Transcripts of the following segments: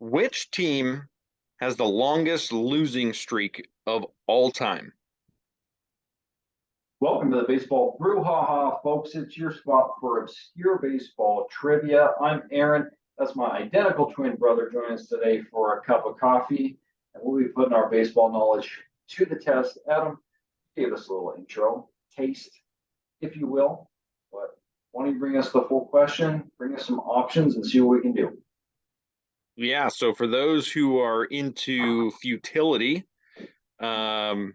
Which team has the longest losing streak of all time? Welcome to the Baseball Brewhaha, folks. It's your spot for obscure baseball trivia. I'm Aaron. That's my identical twin brother joining us today for a cup of coffee, and we'll be putting our baseball knowledge to the test. Adam, give us a little intro, taste, if you will. But why don't you bring us the full question, bring us some options, and see what we can do. Yeah, so for those who are into futility and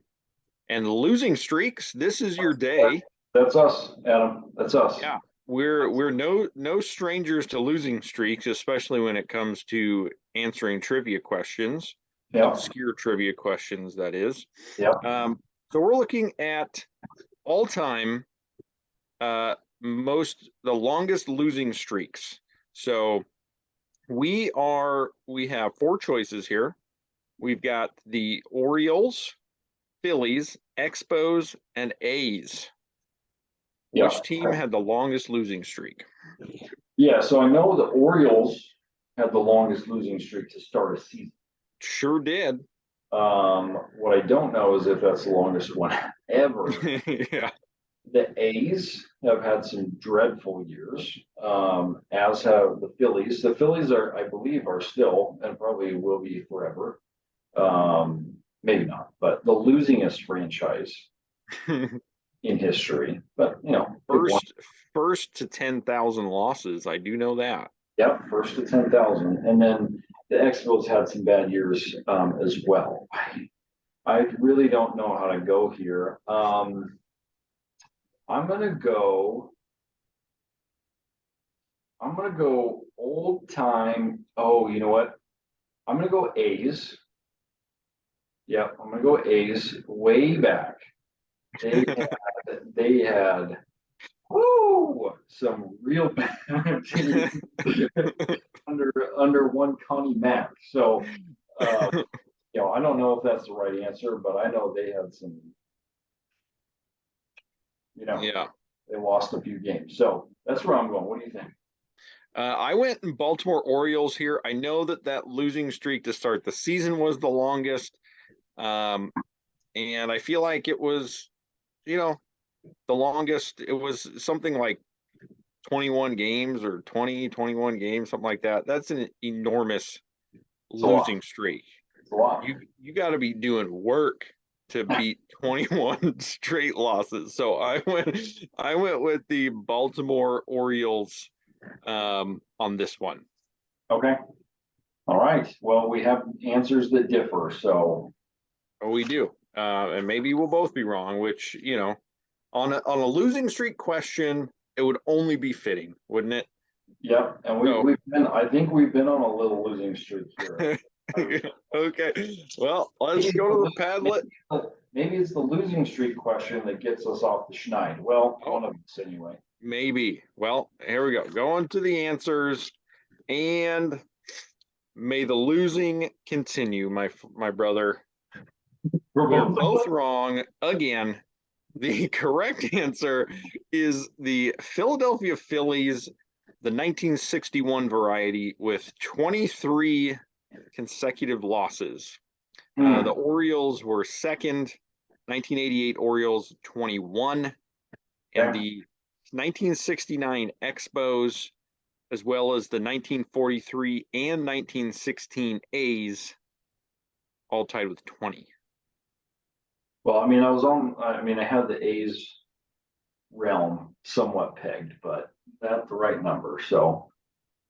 losing streaks, this is your day. That's us, Adam. That's us. Yeah, we're no strangers to losing streaks, especially when it comes to answering trivia questions, Yeah. obscure trivia questions, that is. Yeah. So we're looking at all-time the longest losing streaks. So we have four choices here. We've got the Orioles, Phillies, Expos, and A's. Yeah. Which team had the longest losing streak? Yeah, so I know the Orioles had the longest losing streak to start a season. Sure did. What I don't know is if that's the longest one ever. Yeah. The A's have had some dreadful years, as have the Phillies. The Phillies I believe, are still and probably will be forever. Maybe not, but the losingest franchise in history. But first to 10,000 losses. I do know that. Yep, first to 10,000, and then the Expos had some bad years as well. I really don't know how to go here. I'm gonna go old time. Oh, you know what? I'm gonna go A's. Yep, I'm gonna go A's way back. They had some real bad teams under one Connie Mack. So I don't know if that's the right answer, but I know they had some, Yeah. They lost a few games. So that's where I'm going. What do you think? I went in Baltimore Orioles here. I know that losing streak to start the season was the longest. And I feel like it was, the longest. It was something like 21 games or 21 games, something like that. That's an enormous losing streak. It's a lot. You got to be doing work to beat 21 straight losses. So I went with the Baltimore Orioles on this one. Okay. All right. Well, we have answers that differ. So we do. And maybe we'll both be wrong, which, on a losing streak question, it would only be fitting, wouldn't it? Yep. And I think we've been on a little losing streak here. Okay. Well, let's go to the Padlet. Maybe it's the losing streak question that gets us off the schneid. Well, one of us anyway. Maybe. Well, here we go. Going to the answers, and may the losing continue, my brother. We're both wrong again. The correct answer is the Philadelphia Phillies, the 1961 variety, with 23 consecutive losses. The Orioles were second, 1988 Orioles 21, and the 1969 Expos, as well as the 1943 and 1916 A's, all tied with 20. Well, I had the A's realm somewhat pegged, but that's the right number. So,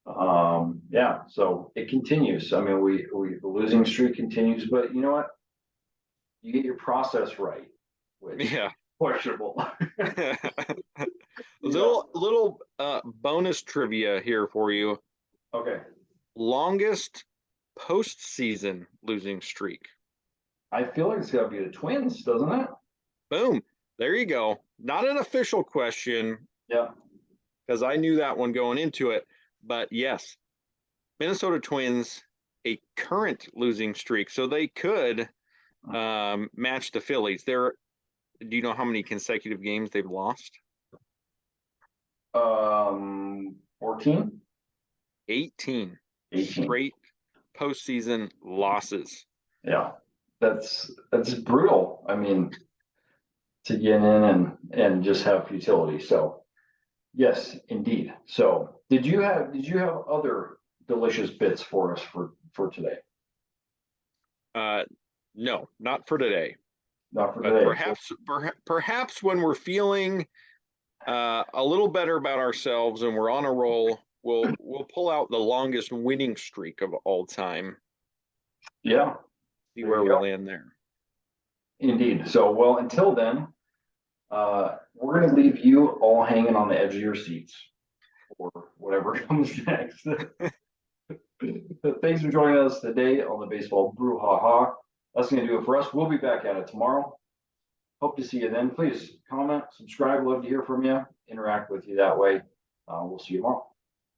so it continues. I mean, the losing streak continues, but you know what? You get your process right, which questionable. little bonus trivia here for you. Okay. Longest postseason losing streak. I feel like it's got to be the Twins, doesn't it? Boom. There you go. Not an official question. Yeah. Because I knew that one going into it. But yes, Minnesota Twins, a current losing streak. So they could match the Phillies. Do you know how many consecutive games they've lost? 14? 18. 18. Straight postseason losses. Yeah, that's brutal. I mean, to get in and just have futility. So yes, indeed. So did you have other delicious bits for us for today? No, not for today. Not for But today. perhaps when we're feeling a little better about ourselves and we're on a roll, we'll pull out the longest winning streak of all time. Yeah. See where we land there. Indeed. So, well, until then, we're going to leave you all hanging on the edge of your seats for whatever comes next. Thanks for joining us today on the Baseball Brewhaha. That's going to do it for us. We'll be back at it tomorrow. Hope to see you then. Please comment, subscribe. Love to hear from you. Interact with you that way. We'll see you tomorrow.